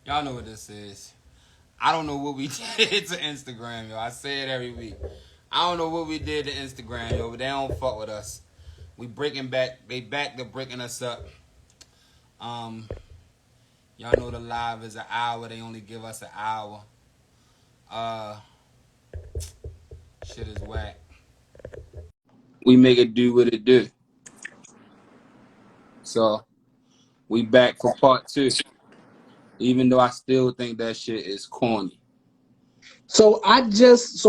Y'all know what this is. I don't know what we did to Instagram, yo. I say it every week. I don't know what we did to Instagram, yo, but they don't fuck with us. We breaking back. They back to breaking us up. Um, y'all know the live is an hour. They only give us an hour. Uh, shit is whack. We make it do what it do. So we back for part two. Even though I still think that shit is corny. So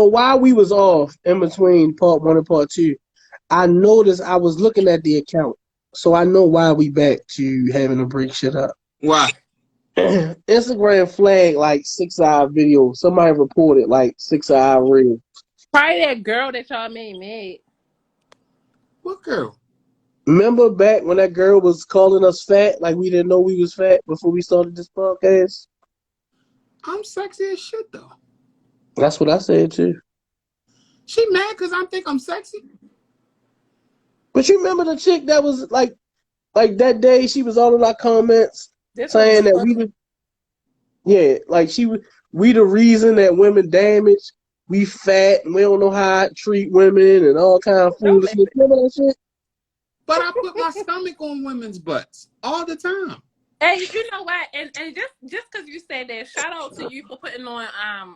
while we was off in between part one and part two, I noticed I was looking at the account. So I know why we back to having to break shit up. Why? Instagram flagged like 6 hour video. Somebody reported like 6 hour reel. Probably that girl that y'all made. What girl? Remember back when that girl was calling us fat, like we didn't know we was fat before we started this podcast? I'm sexy as shit though. That's what I said too. She mad because I think I'm sexy? But you remember the chick that was like that day she was all in our comments This was saying that before. we the reason that women damage, we fat and we don't know how to treat women and all kind of Don't let foolishness. Remember that shit? But I put my stomach on women's butts all the time. Hey, you know what? And just because you said that, shout out to you for putting on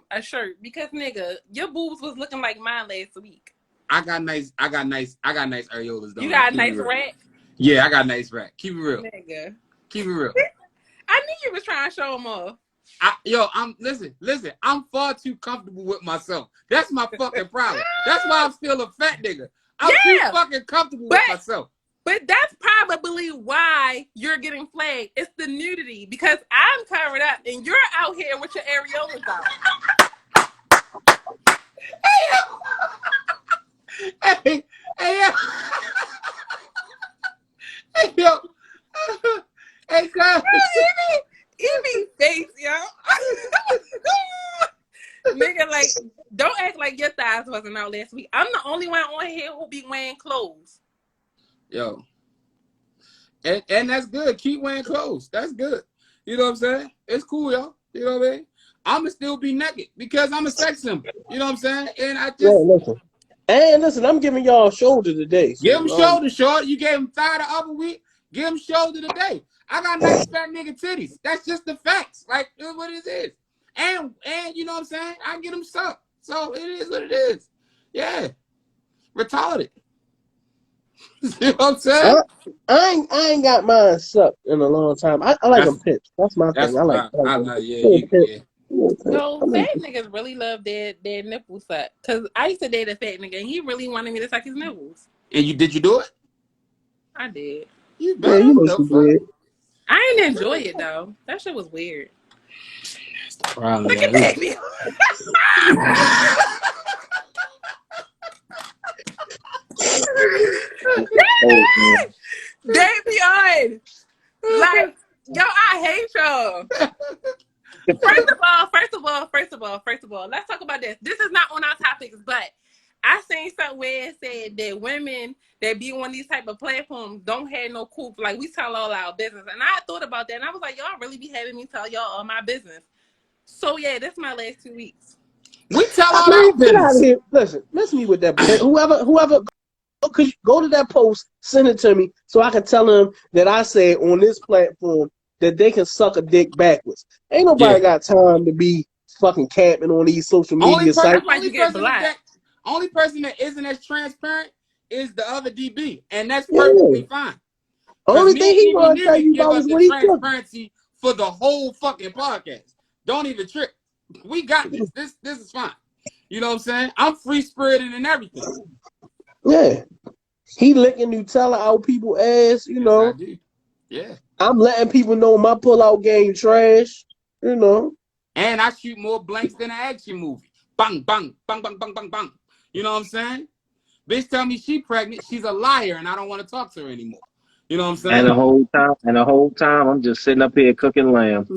a shirt because nigga, your boobs was looking like mine last week. I got nice areolas though. You got a Keep nice it real. rack, Yeah, I got nice rack. Keep it real. nigga. Keep it real. I knew you was trying to show them off. I'm listen. I'm far too comfortable with myself. That's my fucking problem. That's why I'm still a fat nigga. I'm too fucking comfortable with myself. But that's probably why you're getting flagged. It's the nudity because I'm covered up and you're out here with your areolas out. Hey, yo. Hey, guys. Even face, yo. Nigga, like, don't act like your thighs wasn't out last week. I'm the only one on here who be wearing clothes. Yo. And that's good. Keep wearing clothes. That's good. You know what I'm saying? It's cool, yo. You know what I mean? I'ma still be naked because I'm a sex symbol. You know what I'm saying? And I just listen, I'm giving y'all a shoulder today. So, give him shoulder short. You gave him thigh the other week. Give him shoulder today. I got nice fat nigga titties. That's just the facts. Like what it is. And you know what I'm saying? I get them sucked. So it is what it is. Yeah. Retarded. You know what I'm saying? I ain't got mine sucked in a long time. I like them pinched. That's my thing. I like yeah. So fat niggas really love their nipple suck. Cause I used to date a fat nigga and he really wanted me to suck his nipples. And did you do it? I did. You better. Yeah, you know she did. I didn't enjoy it though. That shit was weird. That's the problem. Look at baby. Davion, like, yo, I hate y'all. First of all, let's talk about this. This is not on our topics, but I seen somewhere it said that women that be on these type of platforms don't have no cool. Like, we tell all our business. And I thought about that, and I was like, y'all really be having me tell y'all all my business. So, yeah, this is my last 2 weeks. We tell all our business. Get out of here. Listen me with that. Whoever, go to that post, send it to me so I can tell them that I said on this platform that they can suck a dick backwards. Ain't nobody got time to be fucking camping on these social media sites. Only person that isn't as transparent is the other DB, and that's perfectly fine. Only thing he want to tell you about is what he transparency for the whole fucking podcast. Don't even trip. We got this. This is fine. You know what I'm saying? I'm free spirited and everything. Yeah. He licking Nutella out people's ass, you know. I do. Yeah. I'm letting people know my pull-out game trash, you know. And I shoot more blanks than an action movie. Bang, bang, bang, bang, bang, bang, bang. You know what I'm saying? Bitch tell me she pregnant. She's a liar, and I don't want to talk to her anymore. You know what I'm saying? And the whole time, I'm just sitting up here cooking lamb.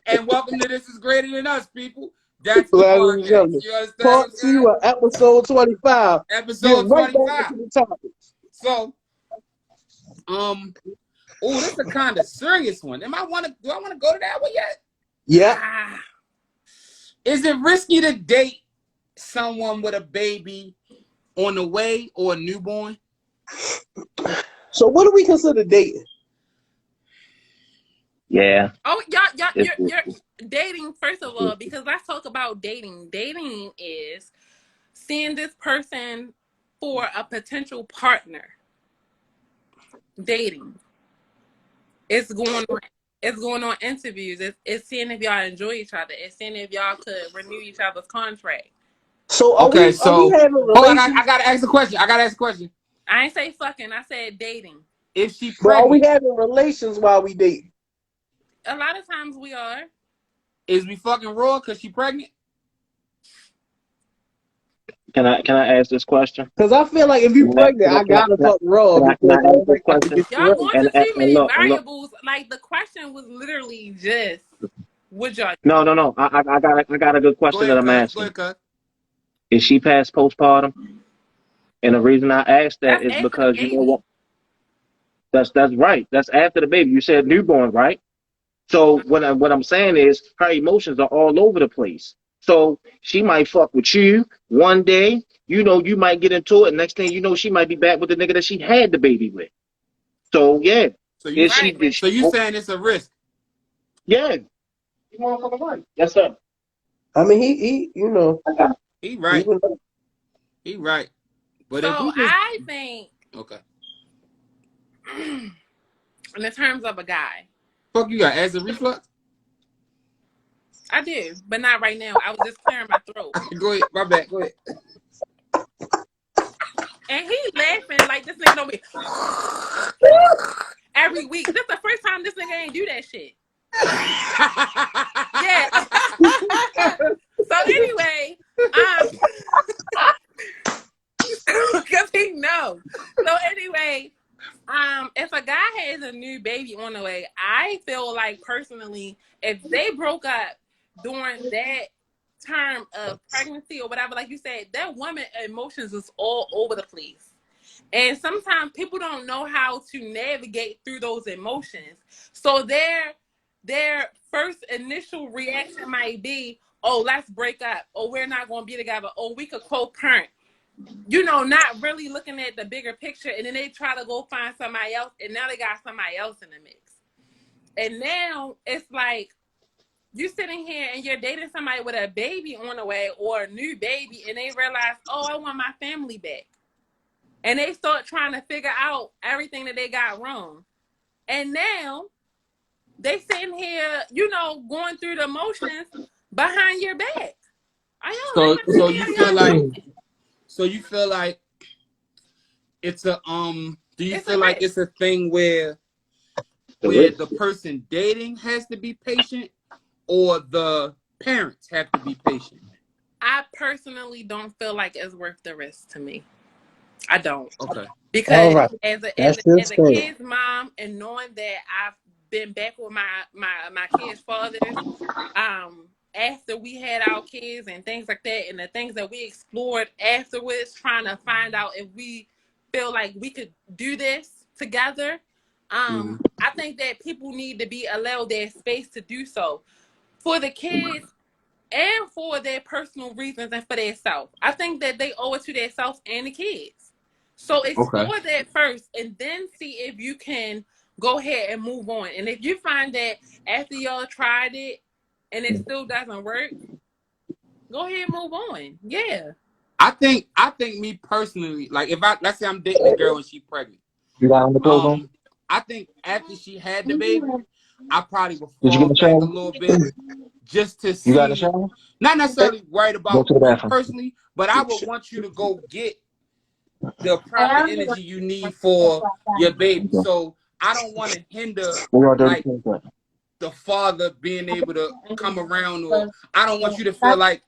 and welcome to This Is Greater Than Us, people. That's the podcast. You understand? Part 2 of episode 25. Episode 25. Right. So, Oh, this is a kind of serious one. Do I want to go to that one yet? Yeah. Ah, Is it risky to date someone with a baby on the way or a newborn? So what do we consider dating? Yeah. oh, y'all, It's, you're dating. First of all, because let's talk about dating. Dating is seeing this person for a potential partner. Dating. It's going on interviews. It's seeing if y'all enjoy each other. It's seeing if y'all could renew each other's contract. So Okay, are we having hold on. relations? I gotta ask a question. I ain't say fucking. I said dating. If she But are we pregnant, having relations while we date? A lot of times we are. is we fucking raw because she pregnant? can I ask this question? Because I feel like if you pregnant, I gotta fuck raw Can I because I ask don't this think I can question? get Y'all pregnant. going to too many And look. variables. Like the question was literally just, would y'all? No. I got a good Go question that ahead, I'm cuz. Go asking. ahead, cuz. Is she past postpartum? And the reason I asked that That's is after the because you know baby. what? That's right. That's after the baby. You said newborn, right? So what I'm saying is her emotions are all over the place. So she might fuck with you one day. You know, you might get into it. Next thing you know, she might be back with the nigga that she had the baby with. So yeah, So you is Right. she? Did so she? you saying it's a risk? Yeah, you motherfucker right. Yes, sir. I mean, he you know, He right. even He right. But if So we just I think, okay, in the terms of a guy, fuck you got acid reflux. I do, but not right now. I was just clearing my throat. Go ahead. My bad. Go ahead. And he laughing like this nigga don't be every week. This the first time this nigga ain't do that shit. Yeah. So anyway, because he knows. So anyway, if a guy has a new baby on the way, I feel like personally, if they broke up during that term of pregnancy or whatever, like you said, that woman emotions is all over the place. And sometimes people don't know how to navigate through those emotions. So their first initial reaction might be, oh, let's break up. Oh, we're not going to be together. Oh, we could co-parent. You know, not really looking at the bigger picture. And then they try to go find somebody else. And now they got somebody else in the mix. And now it's like you sitting here and you're dating somebody with a baby on the way or a new baby. And they realize, oh, I want my family back. And they start trying to figure out everything that they got wrong. And now they sitting here, you know, going through the motions behind your back. Are y'all listening to So me? you Are feel y'all like joking? it's a do you It's a feel like risk. it's a thing where the person dating has to be patient or the parents have to be patient? I personally don't feel like it's worth the risk to me. I don't. Okay. all Because right. as a That's your stand. kid's mom and knowing that I've been back with my kids' fathers, after we had our kids and things like that, and the things that we explored afterwards, trying to find out if we feel like we could do this together. I think that people need to be allowed their space to do so for the kids and for their personal reasons and for themselves. I think that they owe it to themselves and the kids. So Okay. explore that first and then see if you can go ahead and move on. And if you find that after y'all tried it and it still doesn't work, go ahead and move on. Yeah. I think me personally, like if let's say I'm dating a girl and she's pregnant. You got on the clothes on? I think after she had the baby, I probably would Did you get in fall the back a shower? little bit just to You got in the see, shower? not necessarily worried Go about to the you bathroom. personally, but I would want you to go get the proper energy you need for your baby. Okay. So I don't want to hinder We are dirty like clothes on. the father being able to come around, or I don't want you to feel like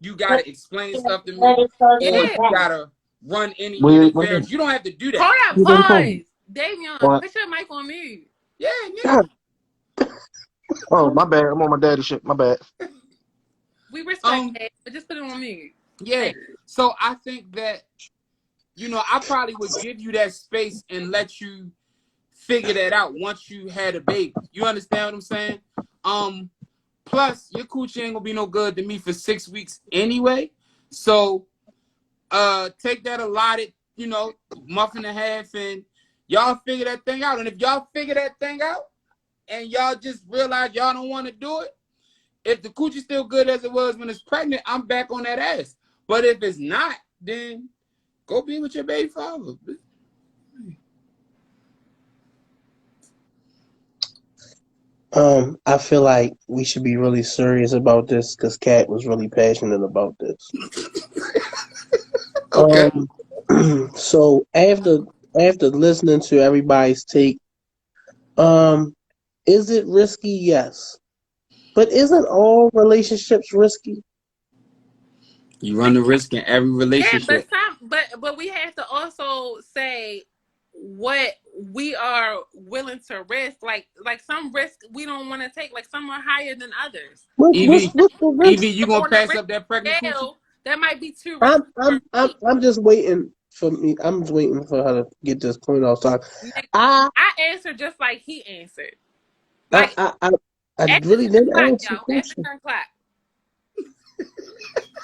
you gotta explain stuff to me or Yeah. you gotta run any What interference. You don't have to do that. Hold up, you dirty clothes? pause. Davion, What? put your mic on mute. Yeah, nigga. Oh, my bad. I'm on my daddy shit. My bad. We respect that, but just put it on mute. Yeah. So I think that, I probably would give you that space and let you figure that out once you had a baby. You understand what I'm saying? Plus your coochie ain't gonna be no good to me for 6 weeks anyway. So take that allotted, month and a half, and y'all figure that thing out. And if y'all figure that thing out and y'all just realize y'all don't want to do it, if the coochie's still good as it was when it's pregnant, I'm back on that ass. But if it's not, then go be with your baby father. I feel like we should be really serious about this because Kat was really passionate about this. Okay. So after listening to everybody's take, is it risky? Yes. But isn't all relationships risky? You run the risk in every Yeah, relationship. but we have to also say what we are willing to risk. Like some risk we don't want to take. Like some are higher than others. Evie, What's the risk? Evie, you gonna On the pass risk up that pregnant coochie? scale, that might be too risky for me. I'm just waiting for me. I'm just waiting for her to get this point off. So Nigga, I I answered just like he answered. I Like I I, I at the really didn't clock, ask a y'all. At the question. clock.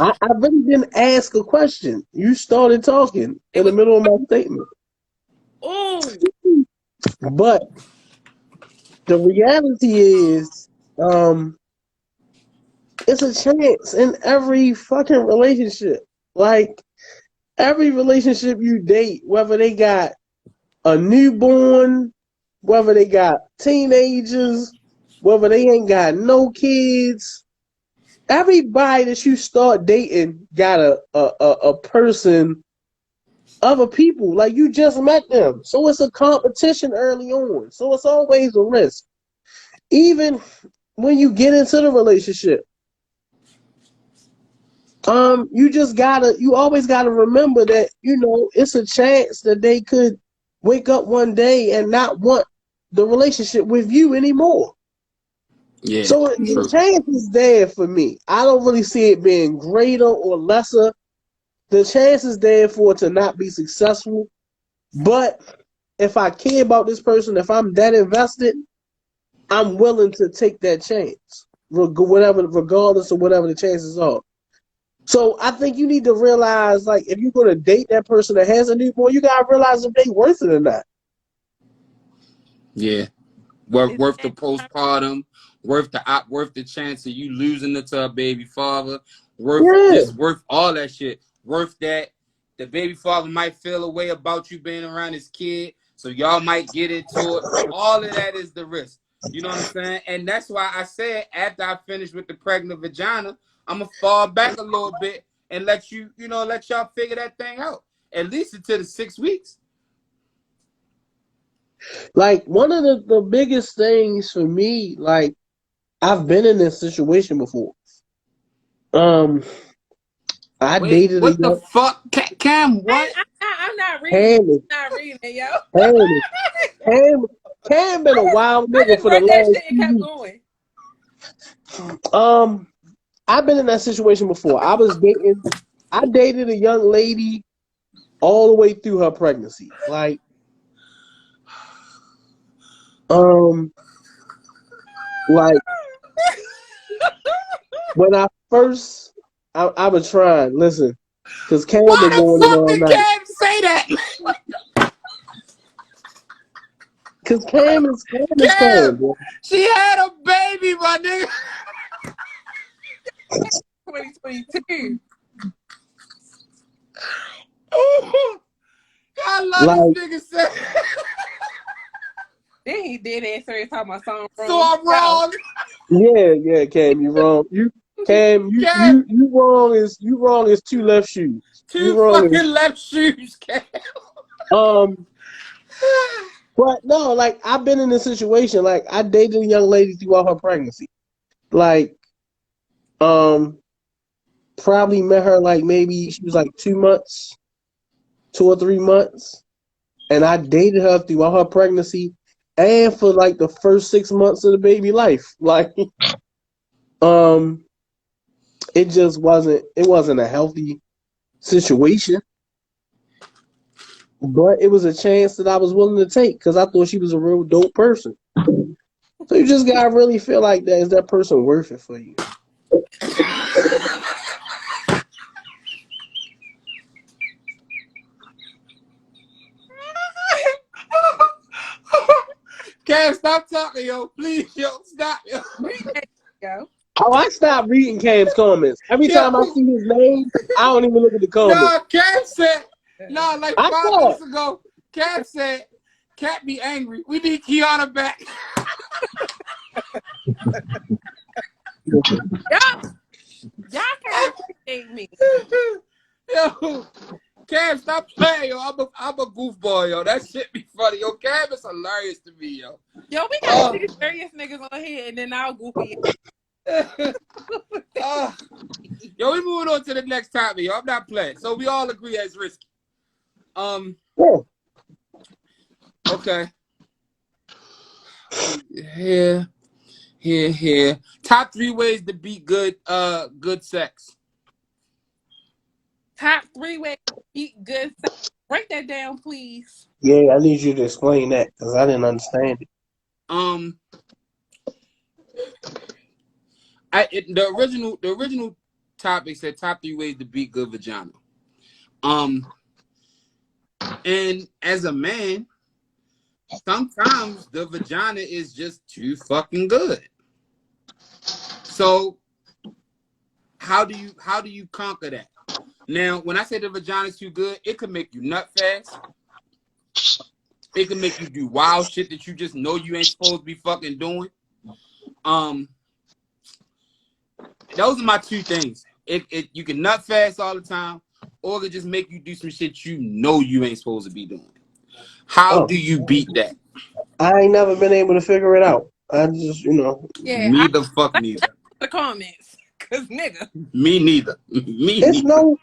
I really didn't ask a question. You started talking It in the was middle of my statement. oh But the reality is, it's a chance in every fucking relationship. Like every relationship you date, whether they got a newborn, whether they got teenagers, whether they ain't got no kids, everybody that you start dating got a person, other people. Like you just met them. So it's a competition early on. So it's always a risk. Even when you get into the relationship, you always gotta remember that, it's a chance that they could wake up one day and not want the relationship with you anymore. Yeah, So the true. chance is there for me. I don't really see it being greater or lesser. The chance is there for it to not be successful. But if I care about this person, if I'm that invested, I'm willing to take that chance, regardless of whatever the chances are. So I think you need to realize, like, if you're going to date that person that has a newborn, you got to realize if they worth it or not. Yeah, worth the postpartum, worth the chance of you losing it to a baby father, Yeah. worth all that shit, worth that the baby father might feel a way about you being around his kid, so y'all might get into it. All of that is the risk. You know what I'm saying? And that's why I said after I finish with the pregnant vagina, I'm gonna fall back a little bit and let y'all figure that thing out. At least until the 6 weeks. Like, one of the biggest things for me, like, I've been in this situation before. I Wait, dated a what the young fuck? Cam, what? I'm not reading. Cam. I'm not reading it, yo. Cam been a wild I nigga just for the read that last shit and kept 2 going. weeks. I've been in that situation before. I dated a young lady all the way through her pregnancy. Like, like when I first, I was trying. Listen, because Cam been Why going the in fuck all did night. Cam say that? Because Cam is Cam, Cam, bro. she had a baby, my nigga. 2022. Ooh, I love this Like, nigga say. Then he did answer and talking about something So wrong. I'm wrong. yeah, Cam, you wrong. Cam, Cam, you wrong as 2 left shoes. You two wrong fucking left shoes, Cam. as but no, like, I've been in this situation. Like, I dated a young lady throughout her pregnancy. Like, probably met her like maybe she was like 2 months, 2 or 3 months, and I dated her throughout her pregnancy and for like the first 6 months of the baby life. Like, um, it wasn't a healthy situation. But it was a chance that I was willing to take because I thought she was a real dope person. So you just gotta really feel like that. Is that person worth it for you? Cam, stop talking, yo. Please, yo, stop, yo. Go. Oh, I stopped reading Cam's comments. Every time I see his name, I don't even look at the comments. No, Cam said, no, like I 5 saw minutes ago, Cam said, Cat be angry. We need Kiana back. Y'all can't appreciate me. Yo, Cam, stop playing, yo. I'm a goofball, yo. That shit be funny. Yo, Cam is hilarious to me, yo. Yo, we got these serious niggas on here, and then I'll goofy. Yo, we moving on to the next topic, yo. I'm not playing. So we all agree that's risky. Yeah. Okay. Here. Top 3 ways to be good sex. Top 3 ways to eat good sex. Break that down, please. Yeah, I need you to explain that because I didn't understand it. The original topic said top 3 ways to beat good vagina. And as a man, sometimes the vagina is just too fucking good. So how do you conquer that? Now, when I say the vagina is too good, it could make you nut fast. It can make you do wild shit that you just know you ain't supposed to be fucking doing. Those are my 2 things. You can nut fast all the time, or it can just make you do some shit you know you ain't supposed to be doing. How do you beat that? I ain't never been able to figure it out. I just, Yeah. Neither. The comments, cause nigga. Me neither. It's no.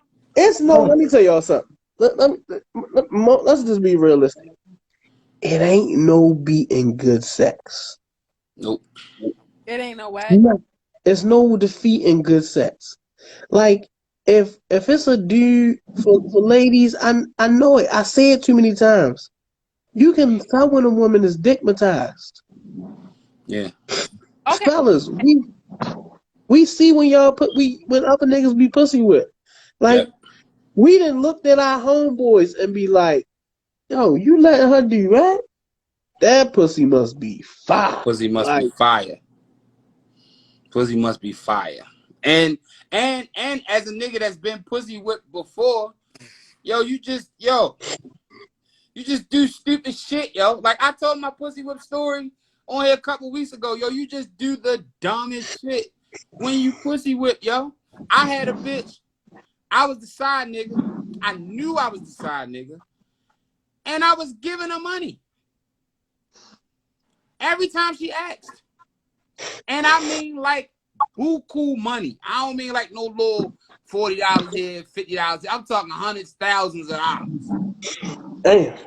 Let me tell y'all something. Let's just be realistic. It ain't no beating good sex. Nope. It ain't no way. No. It's no defeating good sex. Like if it's a dude for ladies, I know it. I say it too many times. You can tell when a woman is dickmatized. Yeah. Okay. Fellas, we see when when other niggas be pussy with. Like we done looked at our homeboys and be like, yo, you letting her do that? That pussy must be fire. Pussy must be fire. Pussy must be fire. And as a nigga that's been pussy whipped before, you just do stupid shit, yo. Like I told my pussy whip story on here a couple weeks ago, yo. You just do the dumbest shit when you pussy whip, yo. I had a bitch. I was the side nigga. I knew I was the side nigga. And I was giving her money every time she asked. And I mean like buku money. I don't mean like no little $40 here, $50. I'm talking hundreds, thousands of dollars. Damn,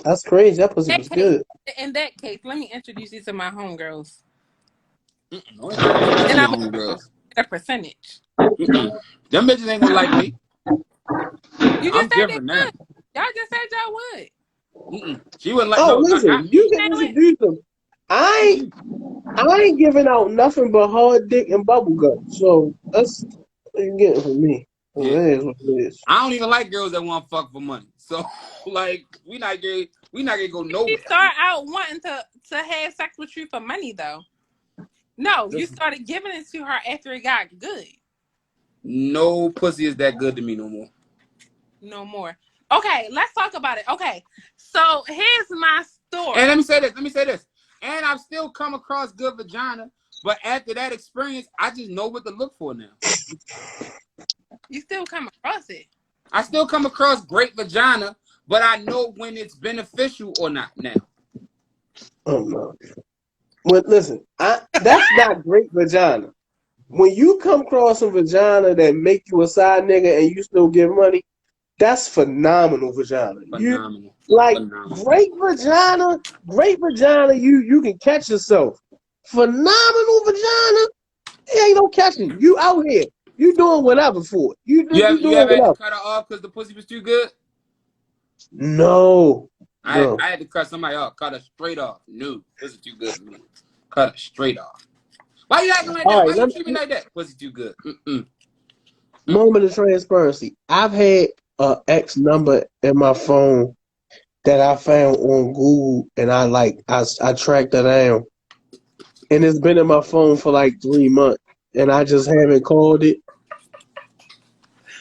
that's crazy. That pussy was good. In that case, let me introduce you to my homegirls. And I'm homegirls. A percentage. Them bitches ain't gonna like me. You just said they different would. now. Y'all just said y'all would. She wouldn't like. Oh, listen, you can introduce them. I ain't giving out nothing but hard dick and bubble gum. So that's what you getting from me. Yeah. It is what it is. I don't even like girls that want to fuck for money. So like we not gonna go nowhere. You start out wanting to have sex with you for money though. No, you started giving it to her after it got good. No pussy is that good to me no more. No more. Okay, let's talk about it. Okay, so here's my story. And let me say this. And I've still come across good vagina, but after that experience, I just know what to look for now. You still come across it. I still come across great vagina, but I know when it's beneficial or not now. Oh no. Well, listen, that's not great vagina. When you come across a vagina that make you a side nigga and you still give money, that's phenomenal vagina. Phenomenal. Great vagina, you can catch yourself. Phenomenal vagina, it ain't no catching. You out here, you doing whatever for it. You ever doing whatever. cut her off because the pussy was too good? No. I No. had to cut somebody off. Cut her straight off. No, pussy too good for me. Cut her straight off. Why you acting like All that? right, Why you treat me like that? Pussy too good. moment of transparency. I've had a ex number in my phone that I found on Google, and I tracked her down, and it's been in my phone for like 3 months, and I just haven't called it.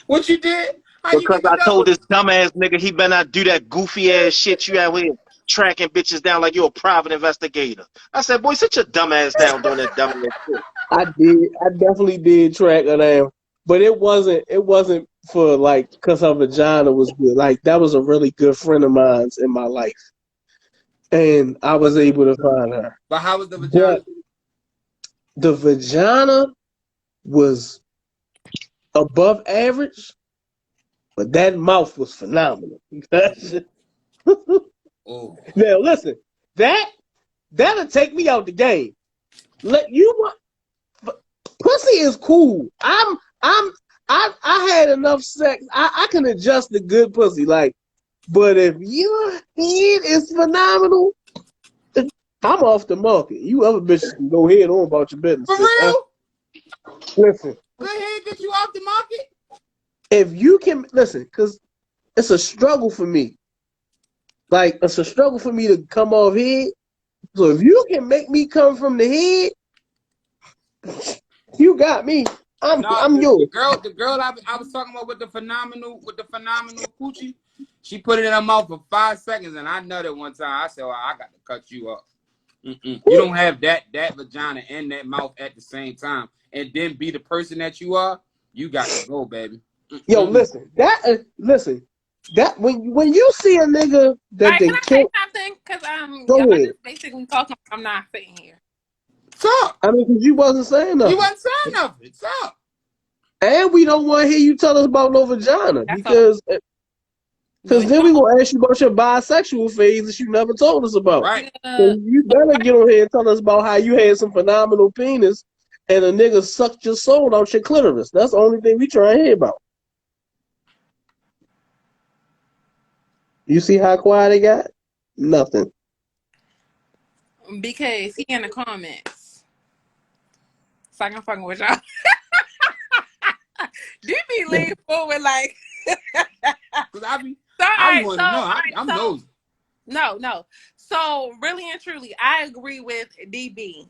What you did? How you Because get the I told number? this dumbass nigga he better not do that goofy ass shit you out here tracking bitches down like you're a private investigator. I said, boy, sit your dumb ass down doing that dumb ass shit. I did. I definitely did track her down, but it wasn't for like because her vagina was good. Like that was a really good friend of mine's in my life, and I was able to find her. But how was the vagina? But the vagina was above average, but that mouth was phenomenal. Oh, Now listen, that'll take me out the game. Pussy is cool. I had enough sex. I can adjust the good pussy. Like, but if your head is phenomenal, I'm off the market. You other bitches can go ahead on about your business. for real? Listen, Go ahead, get you off the market. if you can listen, because it's a struggle for me. Like it's a struggle for me to come off head. So if you can make me come from the head, you got me. I'm yours. The girl I was talking about with the phenomenal coochie, she put it in her mouth for 5 seconds, and I nutted one time. I said, well, I got to cut you up. You don't have that vagina and that mouth at the same time, and then be the person that you are. You got to go, baby. Yo, listen. That when you see a nigga that Right, they can I say can't something? Because go y'all ahead. just basically talking. I'm not sitting here. Sup? I mean, 'cause you wasn't saying nothing. You wasn't saying nothing. Sup? And we don't want to hear you tell us about no vagina That's because No, then we gonna ask you about your bisexual phase that you never told us about. Right. So you better get on here and tell us about how you had some phenomenal penis and a nigga sucked your soul out your clitoris. That's the only thing we try to hear about. You see how quiet it got? Nothing. because he in the comments. So I can fucking with y'all. Do be lean forward like Cause I sorry, want to know. I'm nosy. No. So really and truly, I agree with DB.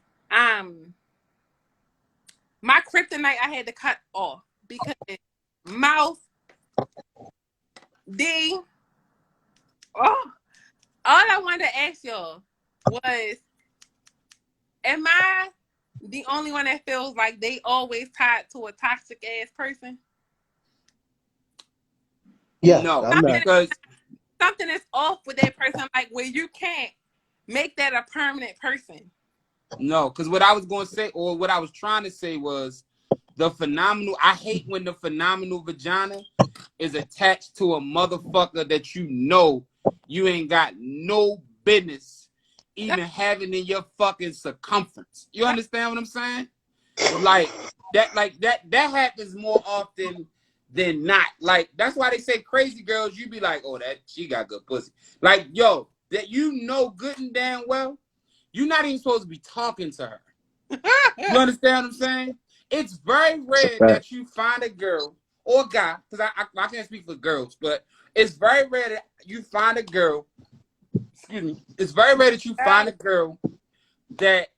My kryptonite I had to cut off because mouth D. Oh, all I wanted to ask y'all was, am I the only one that feels like they always tied to a toxic ass person? Yeah, No, I'm not. because Something is off with that person, like where you can't make that a permanent person. no, because what I was going to say, or what I was trying to say was the phenomenal. I hate when the phenomenal vagina is attached to a motherfucker that you ain't got no business even having in your fucking circumference. You understand what I'm saying? Like that happens more often than not. Like that's why they say crazy girls. You be like, oh, that she got good pussy. Like yo, that good and damn well, you're not even supposed to be talking to her. You understand what I'm saying? It's very rare that you find a girl or guy, because I can't speak for girls, but it's very rare that you find a girl. Excuse me. It's very rare that you find a girl that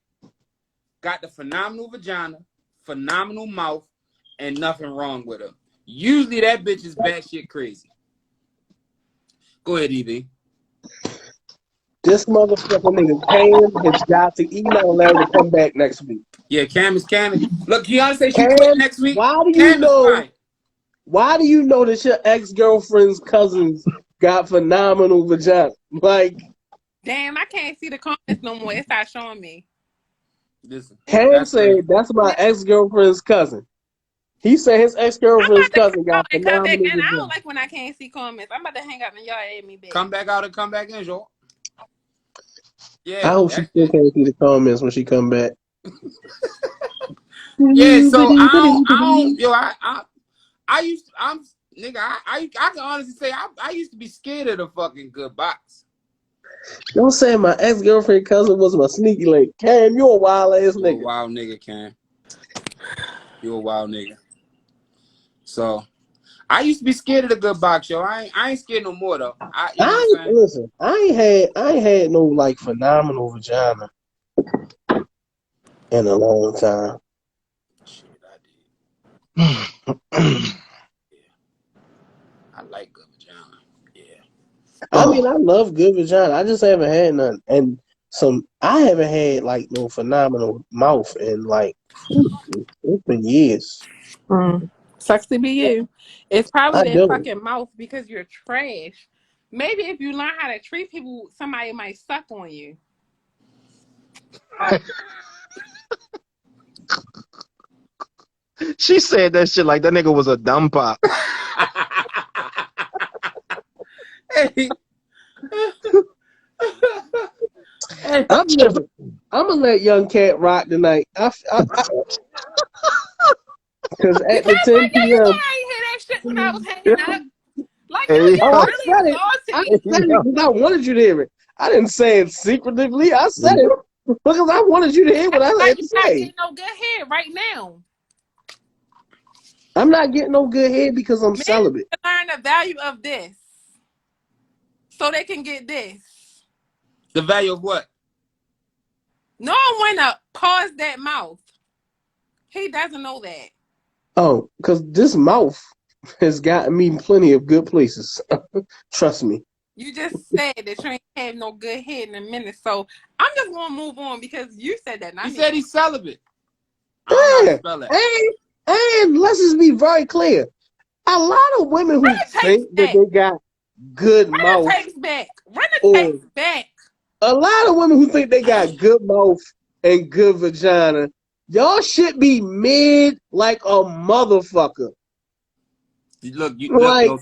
got the phenomenal vagina, phenomenal mouth, and nothing wrong with her. Usually that bitch is batshit crazy. Go ahead, EV. This motherfucker nigga Cam has got to email Larry to come back next week. Yeah, Cam is camming. Look, Keanu say she Cam, quit next week. why do you Cam know? is fine. Why do you know that your ex-girlfriend's cousins got phenomenal vagina? Like, Damn, I can't see the comments no more. It's not showing me. Listen, Cam said that's my ex-girlfriend's cousin. He said his ex-girlfriend's cousin got and come back phenomenal in. I vagina. don't like when I can't see comments. I'm about to hang up and y'all add me back. come back out and come back in, Joe. Yeah, I hope she still can't see the comments when she come back. yeah. So I don't. Yo, nigga, I can honestly say I used to be scared of the fucking good box. Don't say my ex-girlfriend cousin was my sneaky link. Cam, you a wild ass You a nigga. wild nigga, Cam. You a wild nigga. So I used to be scared of the good box, yo. I ain't scared no more though. You know what I'm saying? Listen, I ain't had no like phenomenal vagina in a long time. Shit, I did. I like good vagina. Yeah. I mean, I love good vagina. I just haven't had none, and I haven't had like no phenomenal mouth in like it's been years. Sucks to be you. It's probably I that do. fucking mouth because you're trash. Maybe if you learn how to treat people, somebody might suck on you. She said that shit like that nigga was a dumb pop. Hey. Hey. I'm gonna let Young Cat rock tonight. Because at the 10 Yeah, you know p.m. I ain't hear that shit when I was hanging up. Like, Hey, yo, you Oh, I really said it. I salty. said it because I wanted you to hear it. I didn't say it secretively. I said it because I wanted you to hear what I had Like, to you're not say. getting no good head right now. I'm not getting no good head because I'm Men celibate. learn the value of this so they can get this. The value of what? No one wanna pause that mouth. He doesn't know that. Oh, because this mouth has gotten me plenty of good places. Trust me. You just said that you ain't had no good head in a minute, so I'm just gonna move on because you said that. He said he's celibate. I don't know how to spell that. And let's just be very clear. A lot of women who Run the tapes think that back. they got good Run mouth, the tapes back. Run the or tapes back. a lot of women who think they got good mouth and good vagina, y'all should be mid like a motherfucker. Look, Like, yo.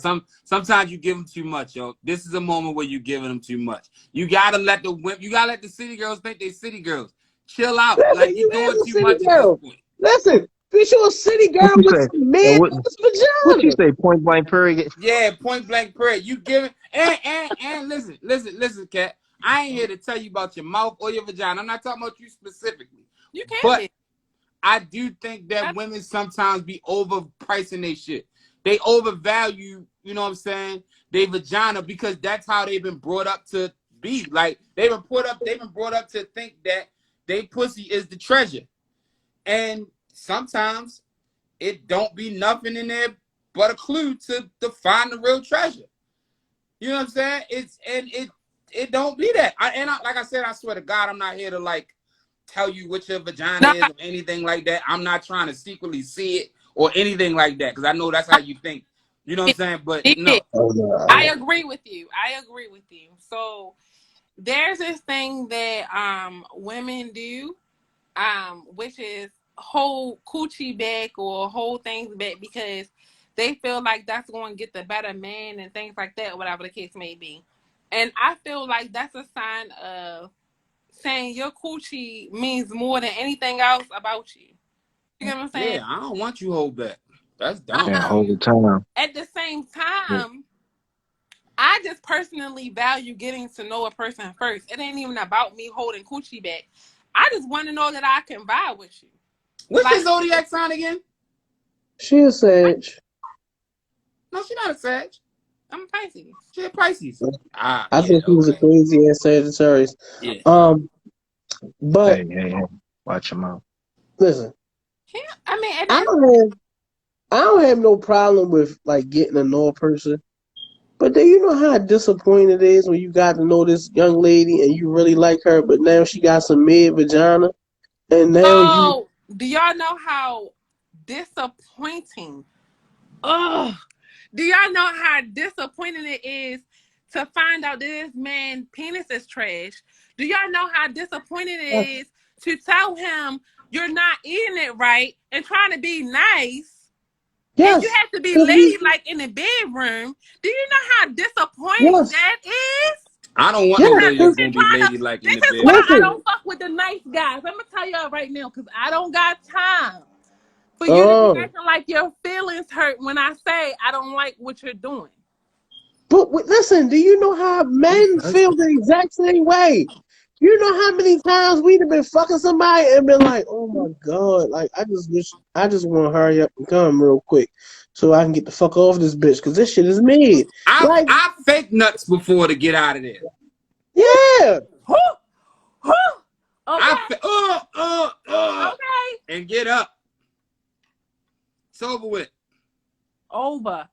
Sometimes you give them too much, yo. This is a moment where you're giving them too much. You gotta let the women, you gotta let the city girls think they city girls. Chill out, listen, like you you're as doing a too city much girl. at this point. Listen, bitch, you a city girl What you with say? some mid What you vagina. say? Point blank period. Yeah, point blank period. You giving and listen, Kat. I ain't here to tell you about your mouth or your vagina. I'm not talking about you specifically. You can But be. I do think that women sometimes be overpricing their shit. They overvalue, you know what I'm saying, their vagina because that's how they've been brought up to be. Like they've been brought up to think that they pussy is the treasure. And sometimes it don't be nothing in there but a clue to find the real treasure. You know what I'm saying? It don't be that. Like I said, I swear to God, I'm not here to like tell you what your vagina is or anything like that. I'm not trying to secretly see it or anything like that because I know that's how you think. You know what I'm saying? But no. I agree with you. So there's this thing that women do, which is hold coochie back or hold things back because they feel like that's going to get the better man and things like that, whatever the case may be. And I feel like that's a sign of saying your coochie means more than anything else about you. You get what I'm saying? Yeah, I don't want you hold back. That's dumb. All the time. At the same time, I just personally value getting to know a person first. It ain't even about me holding coochie back. I just want to know that I can vibe with you. What's your zodiac sign again? She a Sag. No, she's not a Sag. I'm a Pisces. She's a Pisces. I think she was a crazy ass Sagittarius. Yeah. But hey, watch your mouth. listen, I mean, I don't have no problem with like getting to know a person. But do you know how disappointing it is when you got to know this young lady and you really like her, but now she got some mid vagina, and now do y'all know how disappointing? Do y'all know how disappointing it is to find out that this man's penis is trash? Do y'all know how disappointing it is to tell him you're not eating it right and trying to be nice? Yes. And you have to be ladylike in the bedroom. Do you know how disappointing that is? I don't want nobody that's gonna be ladylike in the bedroom. This is why I don't fuck with the nice guys. I'm gonna tell y'all right now because I don't got time For you to Oh. be acting like your feelings hurt when I say I don't like what you're doing. But listen, do you know how men feel the exact same way? You know how many times we'd have been fucking somebody and been like, "Oh my god, like I just want to hurry up and come real quick so I can get the fuck off this bitch because this shit is mid." Like, I fake nuts before to get out of there. yeah, Whoo! Whoo! Okay. Okay. And get up. It's over with. Over.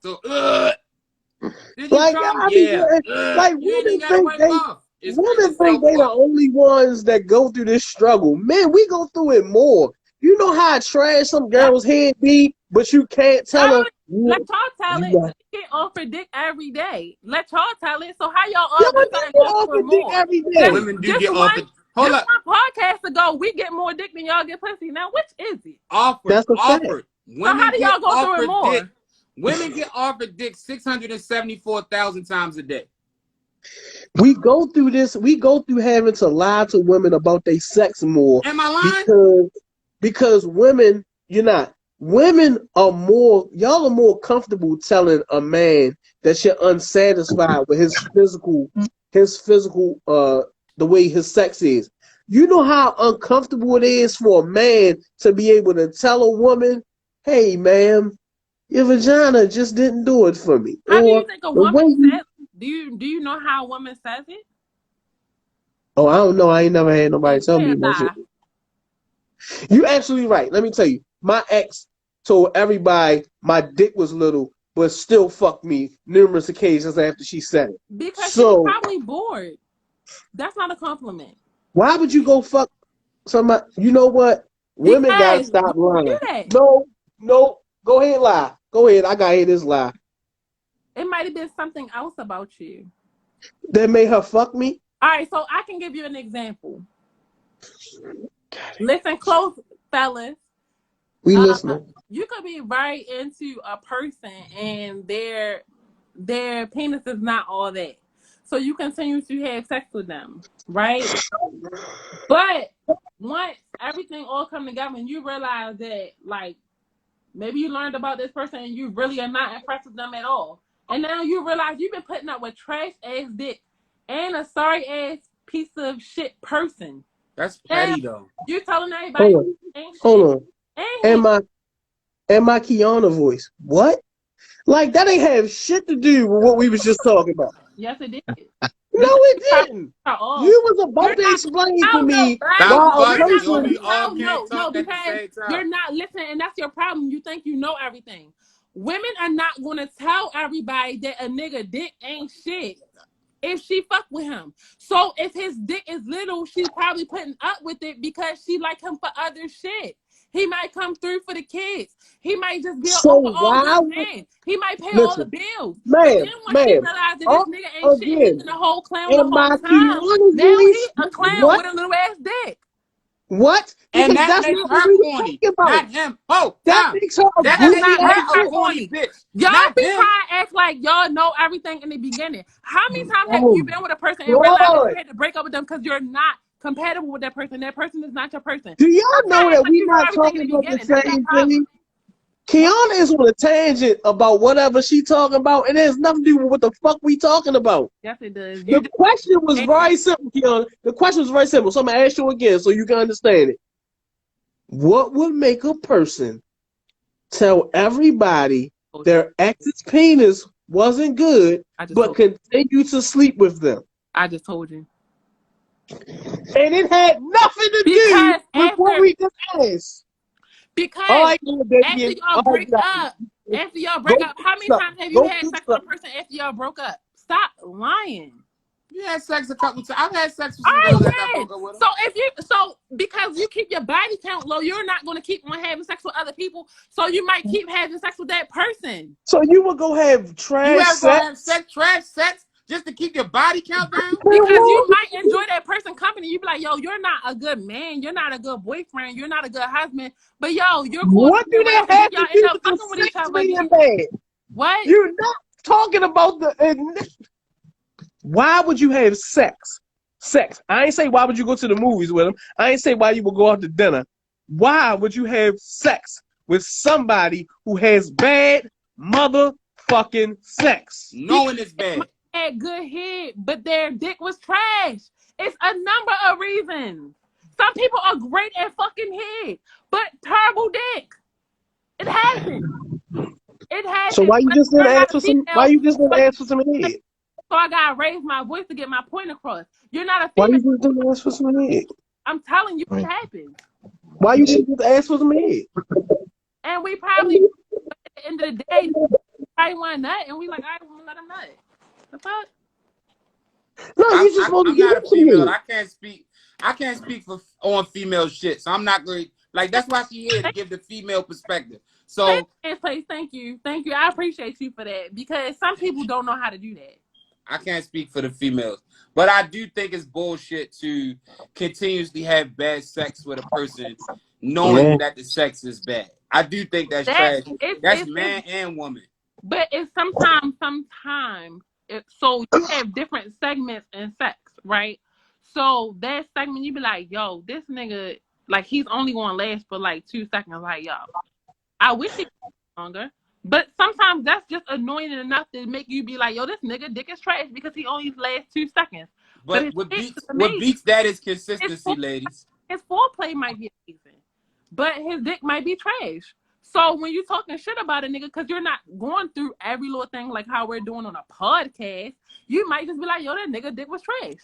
So, did you like come? I mean, Yeah. like You women ain't gotta think wipe they. off. It's Women think they the only ones that go through this struggle. Men, we go through it more. You know how trash some girl's head be, but you can't tell her. Let y'all tell it. Got, Get offered dick every day. Let y'all tell it. So how y'all yeah, all of a sudden go for more? every day. Women do get offered. Hold up. One podcast ago, we get more dick than y'all get pussy. Now, which is it? Offered. That's a fact. Women so how do y'all go through it more? Dick. Women get offered dick 674,000 times a day. We go through this. We go through having to lie to women about their sex more. Am I lying? Because women, you're not. Women are more. Y'all are more comfortable telling a man that you're unsatisfied with his physical, the way his sex is. You know how uncomfortable it is for a man to be able to tell a woman, "Hey, ma'am, your vagina just didn't do it for me." How do you think a woman says? Do you know how a woman says it? Oh, I don't know. I ain't never had nobody tell me that shit. You absolutely right. Let me tell you. My ex told everybody my dick was little, but still fucked me numerous occasions after she said it. Because she was probably bored. That's not a compliment. Why would you go fuck somebody? You know what? Women gotta stop lying. No. Go ahead, lie. Go ahead. I gotta hear this lie. It might have been something else about you that made her fuck me. All right, so I can give you an example. Listen close, fellas. We listening. You could be very into a person and their penis is not all that. So you continue to have sex with them, right? But once everything all come together and you realize that, like, maybe you learned about this person and you really are not impressed with them at all. And now you realize you've been putting up with trash ass dick and a sorry ass piece of shit person. That's petty though. You're telling everybody Hold on. And my Kiana voice. What? Like that ain't have shit to do with what we was just talking about. Yes, it did. No, it didn't. You was about to explain to me why a person. No, because you're not listening, and that's your problem. You think you know everything. Women are not going to tell everybody that a nigga dick ain't shit if she fuck with him. So if his dick is little, she's probably putting up with it because she like him for other shit. He might come through for the kids. He might just be an overall good man. He might pay all the bills. Man, then when she realized that this nigga ain't shit, he's been a whole clown the whole time. Now he's a clown with a little ass dick. What? And that makes her corny, not him. Oh, that makes her a corny bitch. Y'all be trying to act like y'all know everything in the beginning. How many times have you been with a person and realized you had to break up with them because you're not compatible with that person? That person is not your person. Do y'all know that we're not talking about the same thing? Kiana is on a tangent about whatever she talking about, and it has nothing to do with what the fuck we talking about. Yes, it does. The question was very simple, Kiana. The question was very simple. So I'm gonna ask you again so you can understand it. What would make a person tell everybody their ex's penis wasn't good, but continue to sleep with them? I just told you. And it had nothing to do with what we just asked. Because after y'all break up, how many times have you had sex with a person after y'all broke up? Stop lying. You had sex a couple times. I've had sex with some girls after I broke up with them. So because you keep your body count low, you're not going to keep on having sex with other people. So you might keep having sex with that person. So you will go have trash sex just to keep your body count down? Because you might enjoy that person company. You be like, yo, you're not a good man. You're not a good boyfriend. You're not a good husband. But yo, you're cool. What do that have to do with the sex being bad? What? You're not talking about the... Why would you have sex? Sex. I ain't say why would you go to the movies with him. I ain't say why you would go out to dinner. why would you have sex with somebody who has bad motherfucking sex? Knowing it's bad. Had good head, but their dick was trash. It's a number of reasons. Some people are great at fucking head, but terrible dick. It happens. It happens. So why you just didn't ask for some? Why you just didn't ask for some head? So I gotta raise my voice to get my point across. You're not a Why female. you just didn't ask for some head? I'm telling you, it happens. Why you didn't just ask for some head? And we probably, at the end of the day, probably want a nut, and we like, I want to let him nut. The fuck? No, you just supposed to I'm give not him a some female. head. I can't speak for on female shit. So I'm not going like that's why she here to give the female perspective. So thank you. I appreciate you for that because some people don't know how to do that. I can't speak for the females, but I do think it's bullshit to continuously have bad sex with a person knowing that the sex is bad. I do think that's trash. That's man and woman. But it's sometimes. So you have different segments in sex, right? So that segment, you be like, yo, this nigga, like, he's only going to last for like 2 seconds. Like, yo, I wish he was longer. But sometimes that's just annoying enough to make you be like, yo, this nigga dick is trash because he only lasts 2 seconds. But what beats that is consistency, ladies. His foreplay might be amazing, but his dick might be trash. So when you talking shit about a nigga, because you're not going through every little thing like how we're doing on a podcast, you might just be like, yo, that nigga dick was trash.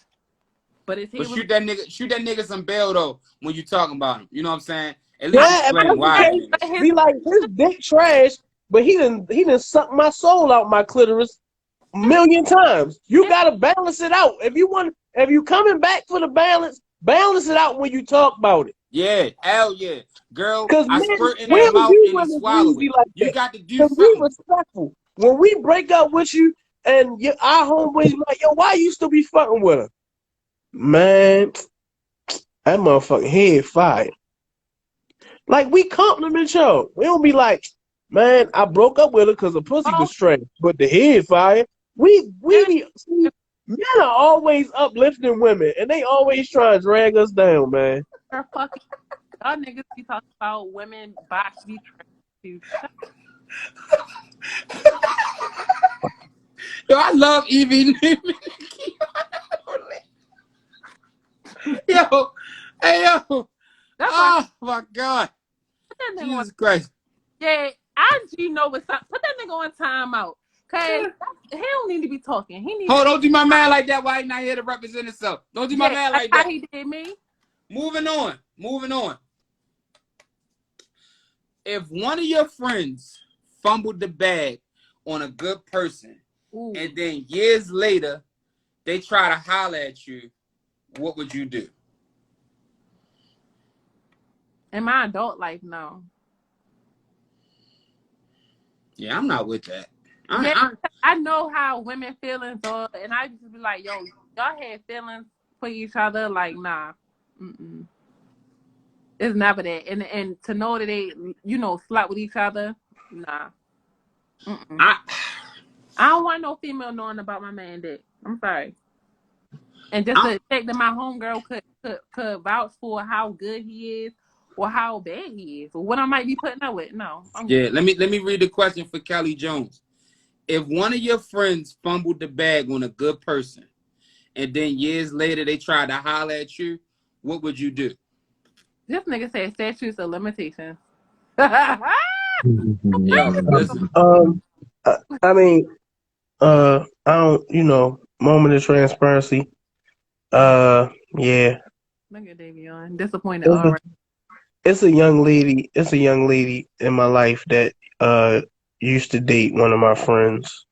But shoot that nigga some bail though when you talking about him. You know what I'm saying? At least explain why. Be like, his dick trash, but he didn't suck my soul out my clitoris a million times. You gotta balance it out. If you coming back for the balance it out when you talk about it. Yeah, hell yeah. Girl, I squirt in that mouth and you swallow it. Like you got to do something. Be respectful. When we break up with you and our homeboys be like, yo, why you still be fucking with her? Man, that motherfucking head fire. Like, we compliment y'all. We don't be like, man, I broke up with her because the pussy was trash, but the head fire. See, men are always uplifting women, and they always try to drag us down, man. Y'all niggas be talking about women box be trash. Yo, I love Evie. Yo, hey yo. Oh my God. Jesus Christ. Yeah, IG know what's up. Put that nigga on timeout. Cause he don't need to be talking. Don't do my man like that while he's not here to represent himself. Don't do my man like that. How he did me. Moving on. If one of your friends fumbled the bag on a good person, and then years later they try to holler at you, what would you do? In my adult life, no. Yeah, I'm not with that. I know how women feelings are, and I just be like, yo, y'all had feelings for each other, like, nah. It's never that. And to know that they, slut with each other, nah. I don't want no female knowing about my man dick. I'm sorry. And just the fact that my homegirl could vouch for how good he is or how bad he is or what I might be putting up with. No. Let me read the question for Kelly Jones. If one of your friends fumbled the bag on a good person and then years later they tried to holler at you, what would you do? This nigga said statutes of limitations. Yo, listen. I mean, I don't, moment of transparency. Yeah. Look at Davion. Disappointed already. It's a young lady in my life that used to date one of my friends,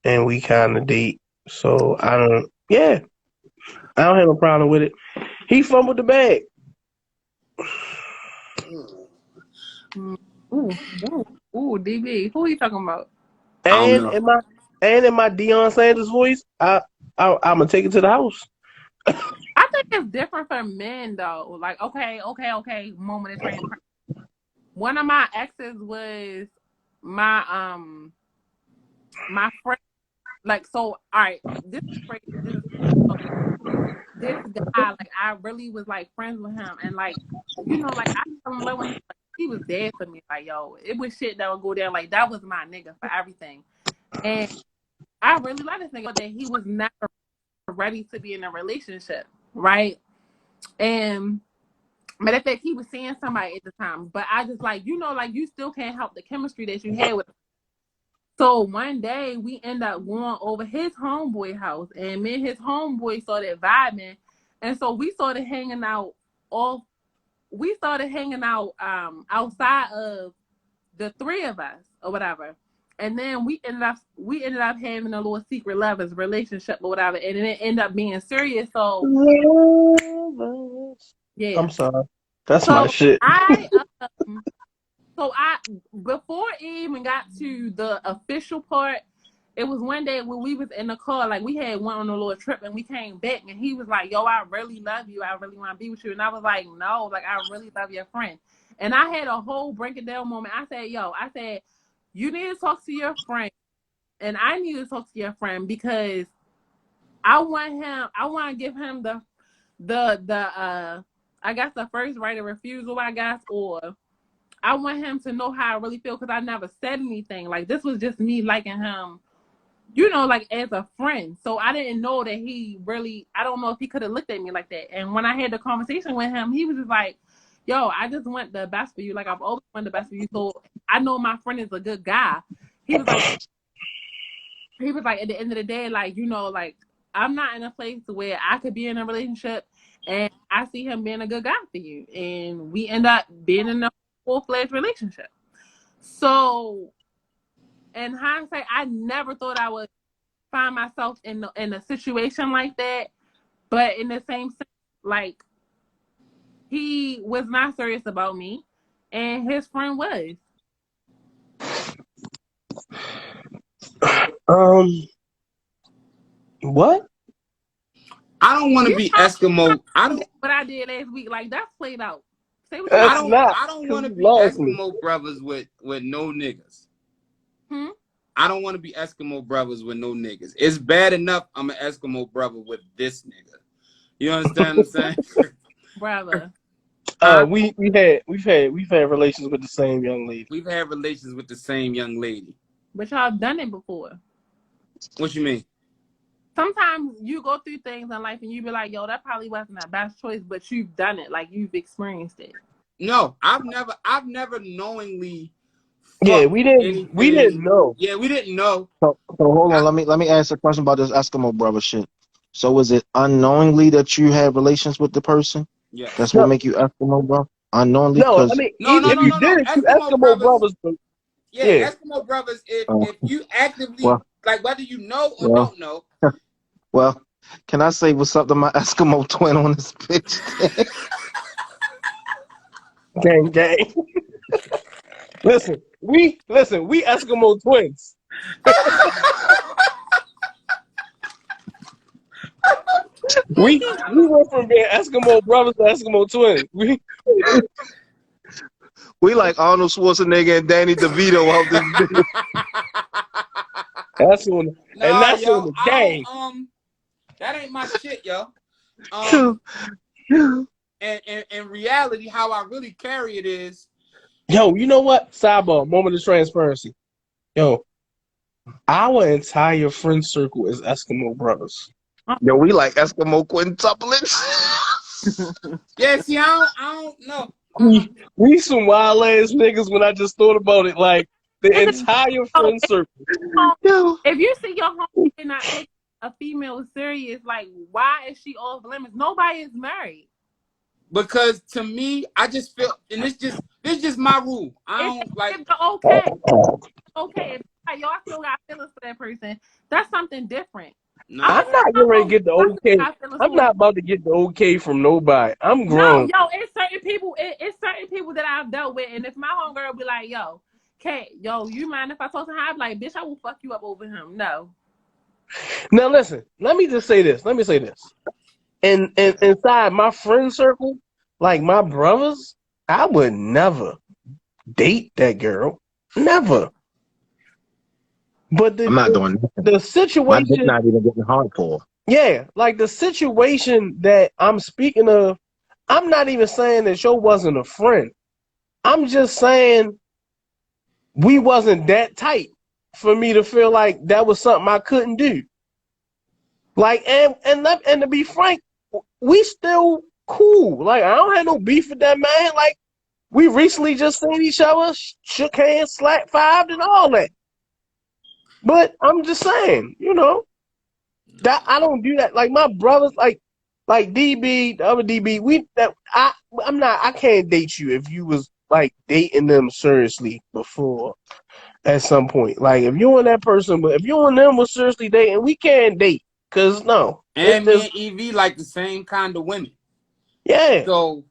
and we kind of date. So I don't have a problem with it. He fumbled the bag. Ooh, DB. Who are you talking about? And in my Deion Sanders voice, I'm gonna take it to the house. I think it's different for men though. Like, okay. Moment of transparency. One of my exes was my my friend. Like, so all right, this is crazy. this guy, like I really was like friends with him, and like you know, like I fell in love with him. Like, he was there for me. Like yo, it was shit that would go down. Like that was my nigga for everything, and I really like this nigga, but that he was never ready to be in a relationship, right? And matter of fact, he was seeing somebody at the time, but I just like you know, like you still can't help the chemistry that you had with. So one day we end up going over his homeboy house, and me and his homeboy started vibing, and so we started hanging out all. We started hanging out outside of the three of us or whatever, and then we ended up having a little secret lovers relationship or whatever, and then it ended up being serious. So yeah, I'm sorry. That's so my shit. So before it even got to the official part, it was one day when we was in the car, like we had went on a little trip and we came back and he was like, yo, I really love you. I really want to be with you. And I was like, no, like I really love your friend. And I had a whole break it down moment. I said, you need to talk to your friend and I need to talk to your friend because I want to give him the I guess the first right of refusal, I guess, or I want him to know how I really feel because I never said anything. Like, this was just me liking him, you know, like, as a friend. So I didn't know that he really, I don't know if he could have looked at me like that. And when I had the conversation with him, he was just like, yo, I just want the best for you. Like, I've always wanted the best for you. So I know my friend is a good guy. He was like, at the end of the day, like, you know, like, I'm not in a place where I could be in a relationship and I see him being a good guy for you. And we end up being in a full-fledged relationship. So in hindsight, I never thought I would find myself in a situation like that. But in the same sense, like, he was not serious about me and his friend was. What? I don't want to be Eskimo. I don't. What I did last week, like that's played out. Say what That's you not. I don't want to be lost me. Eskimo brothers with no niggas. Hmm? I don't want to be Eskimo brothers with no niggas. It's bad enough I'm an Eskimo brother with this nigga. You understand what I'm saying? Brother. We've had relations with the same young lady. We've had relations with the same young lady. But y'all done it before. What you mean? Sometimes you go through things in life and you be like, yo, that probably wasn't the best choice, but you've done it. Like, you've experienced it. No, I've never knowingly. Yeah, we didn't know. Yeah, we didn't know. So hold on, let me ask a question about this Eskimo brother shit. So was it unknowingly that you had relations with the person? Yeah. That's what make you Eskimo, bro? Unknowingly? No, I mean, No. Eskimo brothers. Yeah, Eskimo brothers. If you actively like, whether you know or don't know. Well, can I say what's up to my Eskimo twin on this bitch? Gang. Listen, we Eskimo twins. we went from being Eskimo brothers to Eskimo twins. We like Arnold Schwarzenegger and Danny DeVito out this bitch. That's on the gang. That ain't my shit, yo. And in reality, how I really carry it is. Yo, you know what? Sidebar, moment of transparency. Yo, our entire friend circle is Eskimo brothers. Yo, we like Eskimo quintuplets. Yeah, see, I don't know. We some wild ass niggas when I just thought about it. Like, the entire friend circle. If you see your homie not taking a female serious, like, why is she off limits? Nobody is married. Because to me, I just feel, and this just my rule. I don't like. Okay. If y'all still got feelings for that person, that's something different. No. I'm not getting ready to get the okay. I'm not about to get the okay from nobody. I'm grown. No, it's certain people. It's certain people that I've dealt with, and if my homegirl be like, "Yo, Kat, you mind if I talk to him?" I'm like, "Bitch, I will fuck you up over him." No. Now listen. Let me say this. And inside my friend circle, like my brothers, I would never date that girl. Never. But I'm not doing the situation. My dick not even getting hard for. Yeah, like the situation that I'm speaking of, I'm not even saying that Joe wasn't a friend. I'm just saying we wasn't that tight for me to feel like that was something I couldn't do. Like, and to be frank, we still cool. Like, I don't have no beef with that man. Like, we recently just seen each other, shook hands, slapped five, and all that. But I'm just saying, that I don't do that. Like my brothers, like DB, the other DB, I can't date you if you was like dating them seriously before at some point. Like if you and that person, but if you and them was seriously dating, we can't date. Cause no, And me and EV like the same kind of women. yeah. So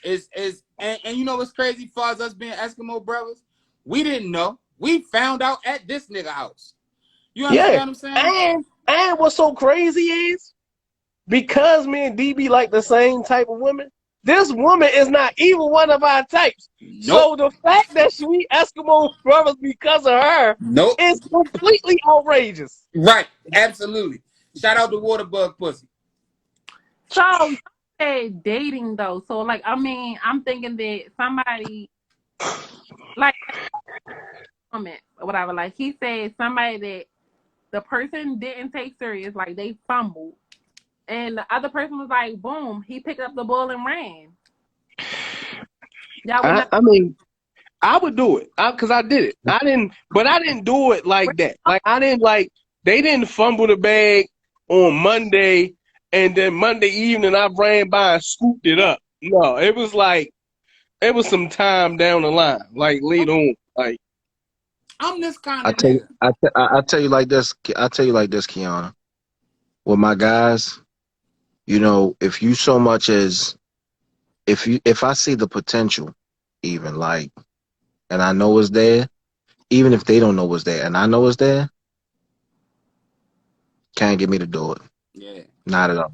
and you know what's crazy for us being Eskimo brothers? We didn't know. We found out at this nigga house. You understand Yeah. what I'm saying? And what's so crazy is because me and DB like the same type of women, this woman is not even one of our types. Nope. So the fact that we Eskimo brothers because of her is completely outrageous. Right. Absolutely. Shout out to Waterbug Pussy. So you said dating though. So like I mean, I'm thinking that somebody like comment or whatever, like he said somebody that the person didn't take serious, like they fumbled. And the other person was like, boom, he picked up the ball and ran. I mean, I would do it because I did it. I didn't do it like that. Like they didn't fumble the bag on Monday and then Monday evening I ran by and scooped it up. No, it was some time down the line, like later on. Like I'm this kind of I tell you like this, Kiana. With my guys, if you so much as if I see the potential, even like, and I know it's there, even if they don't know it's there, and I know it's there, can't get me to do it. Yeah, not at all.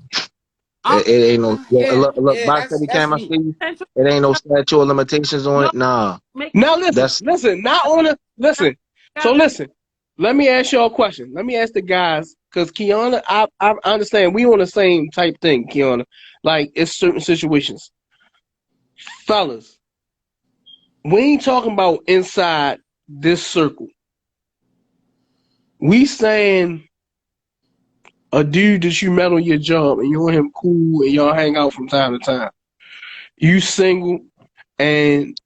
It ain't no look. Box every time I see you, it ain't no statute of limitations on it. Nah. Now listen. Not on a listen. So listen. Let me ask y'all a question. Let me ask the guys, because Kiana, I understand we on the same type thing, Kiana. Like it's certain situations. Fellas, we ain't talking about inside this circle. We saying a dude that you met on your job and you and him cool and y'all hang out from time to time. You single and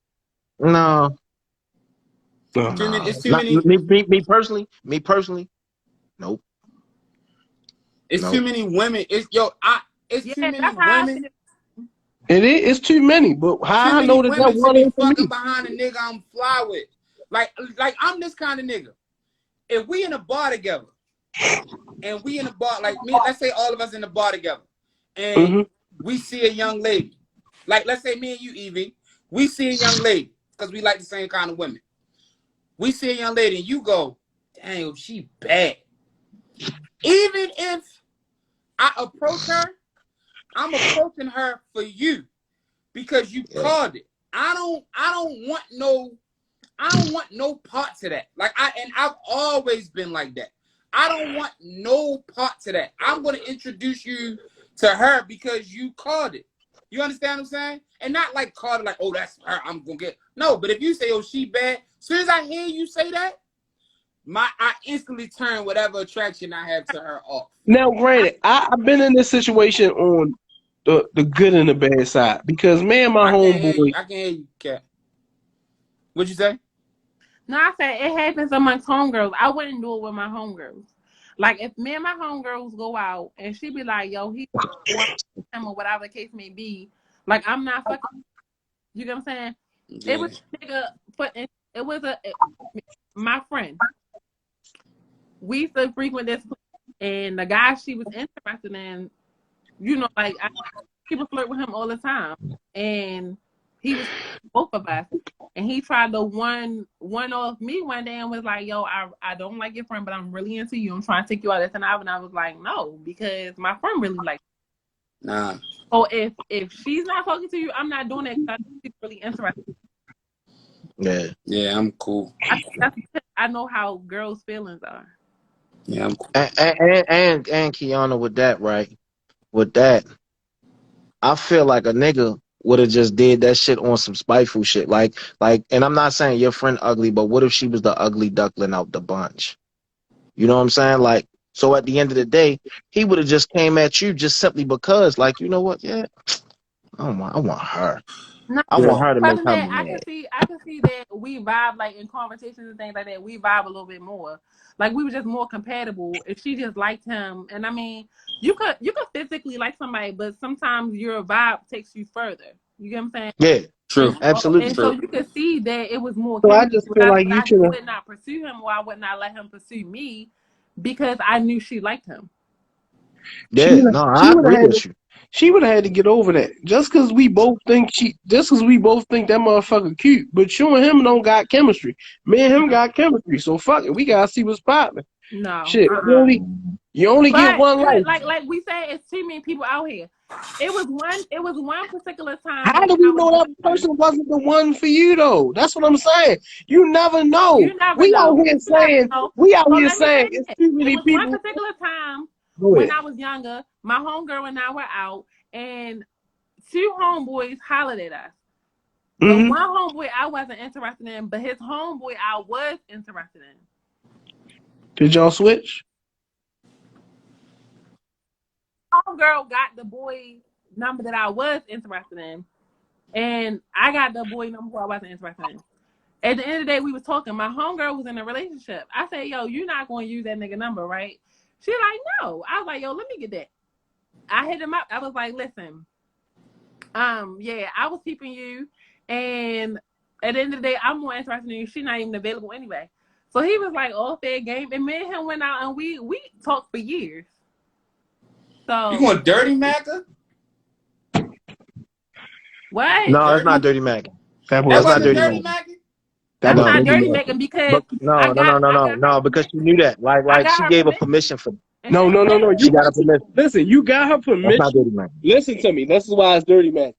no. It's too many. Me personally, nope. It's too many women. It's too many women. It's too many, but how I know that one ain't fucking behind a nigga I'm fly with. Like I'm this kind of nigga. If we in a bar together, and we in a bar, like me, let's say all of us in the bar together, and we see a young lady, like let's say me and you, Evie, we see a young lady because we like the same kind of women. We see a young lady and you go, dang, she bad. Even if I approach her, I'm approaching her for you because you called it. I don't want no parts of that. I've always been like that. I don't want no part to that. I'm gonna introduce you to her because you called it. You understand what I'm saying? And not like called it like, oh, that's her. I'm gonna get no. But if you say, oh, she bad, as soon as I hear you say that, I instantly turn whatever attraction I have to her off. Now, granted, I've been in this situation on the good and the bad side because my homeboy. I can't hear you, Cat. What'd you say? No, I said it happens amongst homegirls. I wouldn't do it with my homegirls. Like if me and my homegirls go out and she be like, yo, he him or whatever the case may be, like I'm not fucking. You get what I'm saying? Yeah. It was a nigga, it was my friend. We used to frequent this, and the guy she was interested in, like people flirt with him all the time, and he was both of us, and he tried to one off me one day and was like, yo, I don't like your friend, but I'm really into you. I'm trying to take you out this and that. And I was like, no, because my friend really likes you. Nah. So if she's not talking to you, I'm not doing it because she's really interested. Yeah, I'm cool. I know how girls' feelings are. Yeah, I'm cool. And Kiana, with that, right? With that, I feel like a nigga would have just did that shit on some spiteful shit. Like, and I'm not saying your friend ugly, but what if she was the ugly duckling out the bunch? You know what I'm saying? Like, so at the end of the day, he would have just came at you just simply because, like, you know what? Yeah, I want her. No, I want her to make other than her that, mad. I can see that we vibe like in conversations and things like that. We vibe a little bit more. Like we were just more compatible. If she just liked him, and I mean, you could physically like somebody, but sometimes your vibe takes you further. You get what I'm saying? Yeah, True. absolutely. And so True. you could see that it was more So I chemistry, just feel like but you I should just have. would not pursue him, or I would not let him pursue me because I knew she liked him. She Yeah, would no, she I would have agree had with you. she would have had to get over that. Just because we both think that motherfucker cute, but you and him don't got chemistry. Me and him got chemistry, so fuck it. We gotta see what's popping. No. Shit, you only get But one life. like we said, it's too many people out here. It was one particular time How that do when I we was know that younger, person wasn't the one for you though? That's what I'm saying. You never know. you never We out know. here You never saying know. we out So here let me saying say it's this. too It many was one people. particular time Go when ahead. I was younger, my homegirl and I were out and two homeboys hollered at us. The Mm-hmm. one homeboy I wasn't interested in, but his homeboy I was interested in. Did y'all switch? Homegirl got the boy number that I was interested in, and I got the boy number who I wasn't interested in. At the end of the day, we was talking. My homegirl was in a relationship. I said, yo, you're not going to use that nigga number, right? She like, no. I was like, yo, let me get that. I hit him up. I was like, listen, yeah, I was keeping you, and at the end of the day, I'm more interested in you. She's not even available anyway. So he was like, all fair game. And me and him went out, and we talked for years. So You want Dirty Macca? what? No, it's not Dirty Mac. That That That's not wasn't Dirty Dirty Mac. Macca? That That's was No, not dirty. dirty making because but no, I no, no, got no, no, her no, because she permission. knew that. I Like got she her gave a permission. permission for. No. She You got a permission. listen. You got her That's not permission. Dirty Mac. Listen to me. This is why it's dirty, man.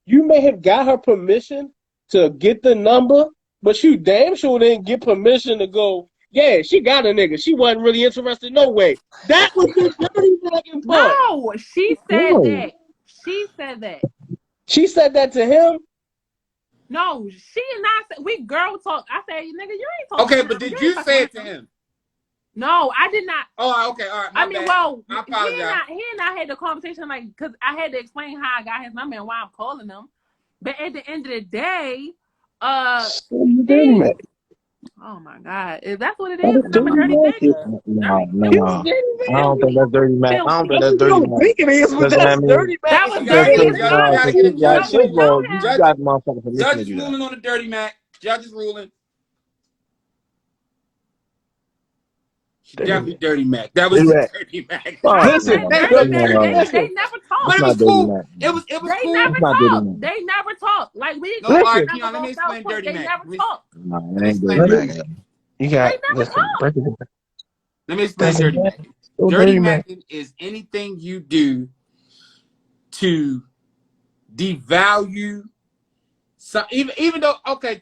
You may have got her permission to get the number, but you damn sure didn't get permission to go. Yeah, she got a nigga. She wasn't really interested. No way. That was the dirty fucking part. No, she said No. that. She said that. She said that to him. No, she and I said we girl talk. I said, nigga, you ain't talking. Okay, to but him. did You you ain't say it fucking to with him. him? No, I did not. Oh, okay, all right. My I mean, bad. well, I apologize. he and I had the conversation like because I had to explain how I got his number and why I'm calling him. But at the end of the day, Dirty man. oh my God, if that's what it That is, is then I'm a dirty dirty man. nigga. No, Dirty, I don't think that's Dirty Mac. I don't think that's You Dirty don't Mac. think it is, but Because I that's mean, dirty man. that was You dirty gotta as get, fuck. you gotta get a yeah, judge. first of all, you Judge- got motherfucking permission Judge to is do that. ruling on the Dirty Mac. Judge is ruling. She Dirty definitely Mac. Dirty Mac. That was Dirty the Mac. Dirty Mac. Fuck Listen, no. Dirty Mac, No, they never But talk. it not was Dirty cool. Mac. It was They cool. never It's not Dirty talk. Mac. They never talk. Like we No, all right, never Keon, let me go explain South Dirty They Mac. never talk. No, it ain't Dirty Dirty Mac. You They got never listen. talk. Break it down. Let me explain That's Dirty it. Mac. So Dirty dirty man. Mac is anything you do to devalue some, even though okay,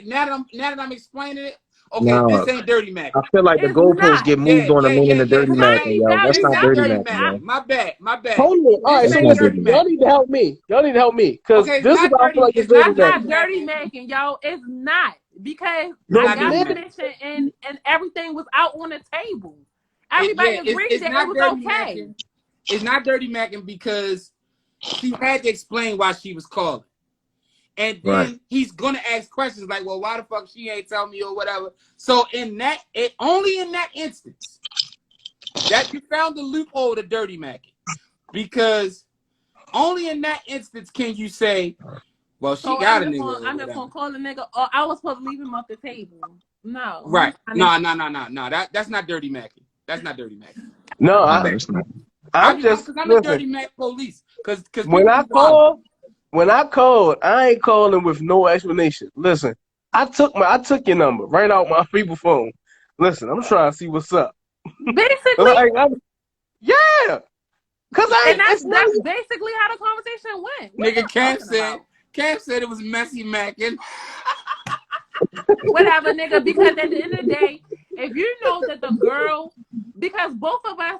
now that I'm explaining it, okay, No, this ain't Dirty Mac. I feel like the It's goalposts not. get moved on the meaning of Dirty How Mac, you yo. That's value This not ain't Dirty Dirty Mac, Mac. yo. My bad. Hold on. All right, This That's so ain't not listen, Dirty Dirty Mac. y'all Mac. need to help me. Y'all need to help me. Because Okay, this is what I feel like it's dirty That's man. not dirty macking, yo. It's not because It's I not got Dirty Mac. permission and everything was out on the table. Yeah, Everybody agreed it's that it not was Dirty okay. Macking. It's not Dirty Macking because she had to explain why she was calling. And then Right. he's gonna ask questions like, well, why the fuck she ain't tell me or whatever. So only in that instance that you found the loophole to Dirty Macking. Because only in that instance can you say, well, she So got a nigga. I'm just gonna call the nigga. Or I was supposed to leave him off the table. No. Right. No. That's not Dirty Macking. That's not Dirty Macking. No, My No, bad. it's not. I'm just I'm the Dirty listen. Mac police. Because When I called, I ain't calling with no explanation. Listen, I took your number right out my people phone. Listen, I'm trying to see what's up. Basically, Yeah, cause and that's really, basically how the conversation went. What nigga you talking about? Cam said it was messy macking. Whatever, nigga, because at the end of the day, if you know that the girl, because both of us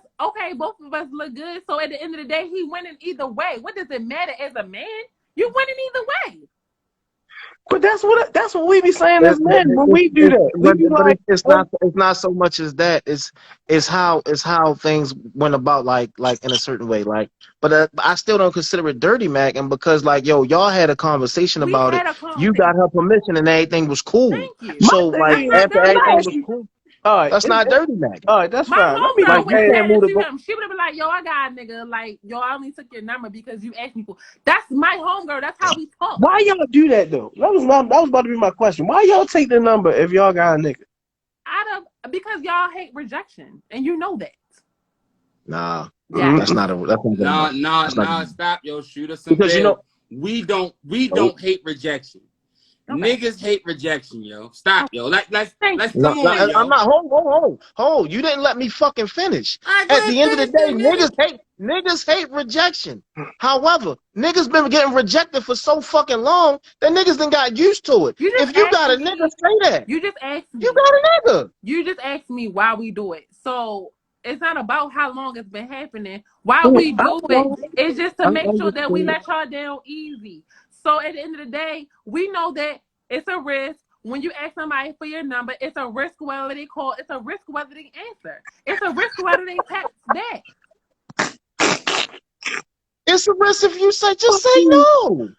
look good. So at the end of the day, he winning either way. What does it matter as a man? You winning either way. But that's what we be saying as men when we do that. We be But like, it's not so much as that. It's how things went about like in a certain way. Like, but I still don't consider it dirty, Mac. And because like y'all had a conversation We about it. had a You conversation. got her permission and everything was cool. Thank you. So My like thing That's is, not after dirty. everything was cool, all right, that's not dirty, Mac. all right, that's My fine. Let me homegirl Like, would you have can't said move it the to him. She would have been like, yo, I got a nigga. Like, yo, I only took your number because you asked me for. That's my homegirl. That's how we talk. Why y'all do that though? That was about to be my question. Why y'all take the number if y'all got a nigga? Because y'all hate rejection. And you know that. Nah, Yeah. that's not good enough. That's not good. Stop, yo, shoot us some Because you know. we don't hate rejection. Okay. Niggas hate rejection, yo. Stop, yo. Let's Thank come No, on, yo. I'm not. Hold. You didn't let me fucking finish. All right, go At ahead, the end of the finish day, then, niggas hate rejection. However, niggas been getting rejected for so fucking long that niggas done got used to it. You just If you got a asked me- nigga, say that. You just asked me. You got a nigga. You just asked me why we do it. So it's not about how long it's been happening. Why we do it is just to make sure that we let y'all down easy. So at the end of the day, we know that it's a risk. When you ask somebody for your number, it's a risk whether they call. It's a risk whether they answer. It's a risk whether they text back. It's a risk if you say just say no.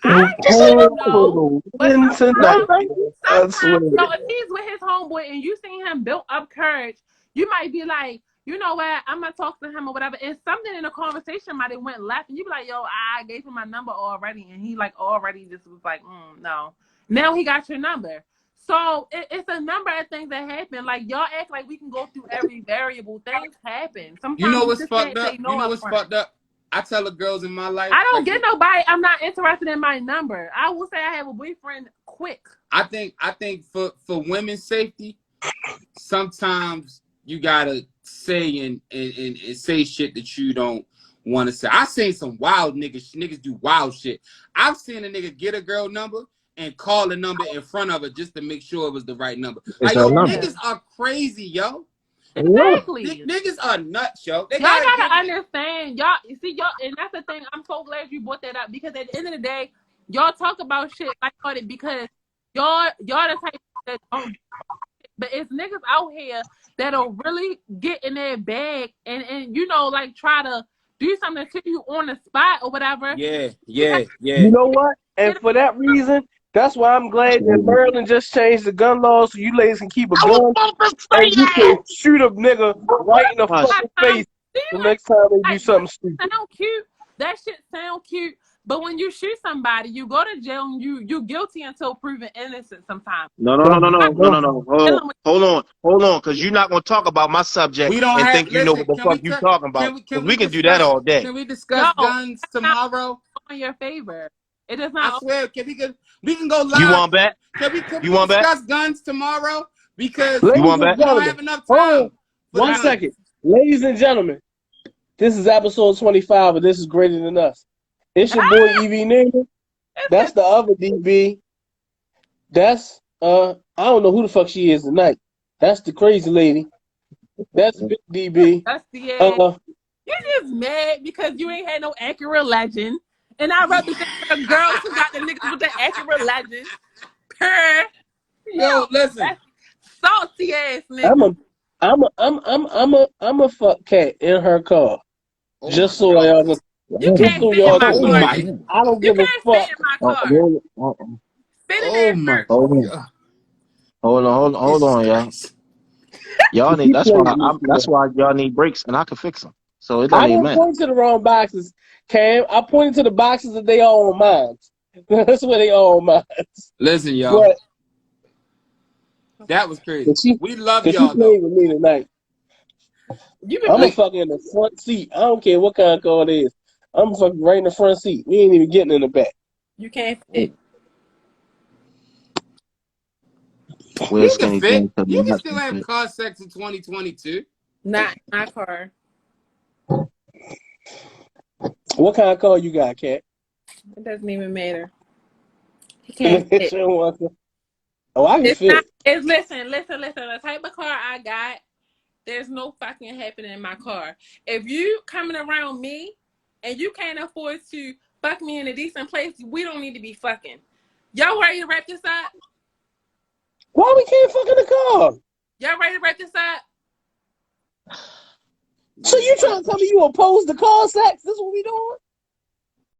I Just say no. But Tonight. I sometimes, swear. if he's with his homeboy and you seen him built up courage, you might be like, you know what, I'm gonna talk to him or whatever. And something in the conversation might have went left, and you be like, yo, I gave him my number already, and he like already just was like, no. Now he got your number. So it's a number of things that happen. Like y'all act like we can go through every variable. Things happen. Sometimes You know we what's just fucked can't up? say no You know up what's front. fucked up? I tell the girls in my life. I don't like, get nobody. I'm not interested in my number. I will say I have a boyfriend quick. I think for women's safety, sometimes you gotta say and say shit that you don't want to say. I seen some wild niggas do wild shit. I've seen a nigga get a girl number and call the number in front of her just to make sure it was the right number. Like, yo, niggas are crazy, yo. Exactly. Niggas are nuts, yo. They y'all gotta understand. Y'all see y'all, and that's the thing. I'm so glad you brought that up because at the end of the day, y'all talk about shit like it because y'all the type that don't. But it's niggas out here that'll really get in their bag and you know like try to do something to you on the spot or whatever. Yeah. You know what? And for that reason, that's why I'm glad that Maryland just changed the gun laws so you ladies can keep a gun and you can shoot a nigga right in the fucking face the next time they do something stupid. Sound cute. That shit sound cute. But when you shoot somebody, you go to jail and you guilty until proven innocent sometimes. No. Hold on, because you're not gonna talk about my subject We don't and have, think you know what the fuck you talking about. We can do that all day. Can we discuss guns tomorrow? In your favor. It does not. I swear, we can go live. You want back? Can we want discuss guns tomorrow? Because Ladies want and back? we don't gentlemen, have enough hold time. on. 1 second. Ladies and gentlemen, this is episode 25 and this is Greater Than Us. It's your boy EV Nigga. That's the other DB. That's I don't know who the fuck she is tonight. That's the crazy lady. That's Big DB. That's the You just mad because you ain't had no accurate legend. And I represent the girls who got the niggas with the accurate legend. Yo, listen. Salty ass nigga. I'm a fuck cat in her car. Oh just so y'all know. You can't so fit in y'all my know. car. I don't You give a can't fuck. fit in my car. Fit in there first. Hold on, y'all. Y'all need that's why y'all need brakes and I can fix them. So it don't I even didn't matter. point to the wrong boxes, Cam. I pointed to the boxes that they all on mine. That's where they all on mine. Listen, y'all. But that was crazy. We love y'all she played with me tonight. I'm a fucking in the front seat. I don't care what kind of car it is. I'm fucking right in the front seat. We ain't even getting in the back. You can't fit. You can fit. You can still have car sex in 2022. Not my car. What kind of car you got, Cat? It doesn't even matter. He can't fit. Oh, I can It's feel not. it. It's listen. The type of car I got, there's listen. The type of car I got, there's no fucking happening in my car. If you coming around me and you can't afford to fuck me in a decent place, we don't need to be fucking. Y'all ready to wrap this up? Why we can't fuck in the car? Y'all ready to wrap this up? So you trying to tell me you oppose the car sex? This what we doing?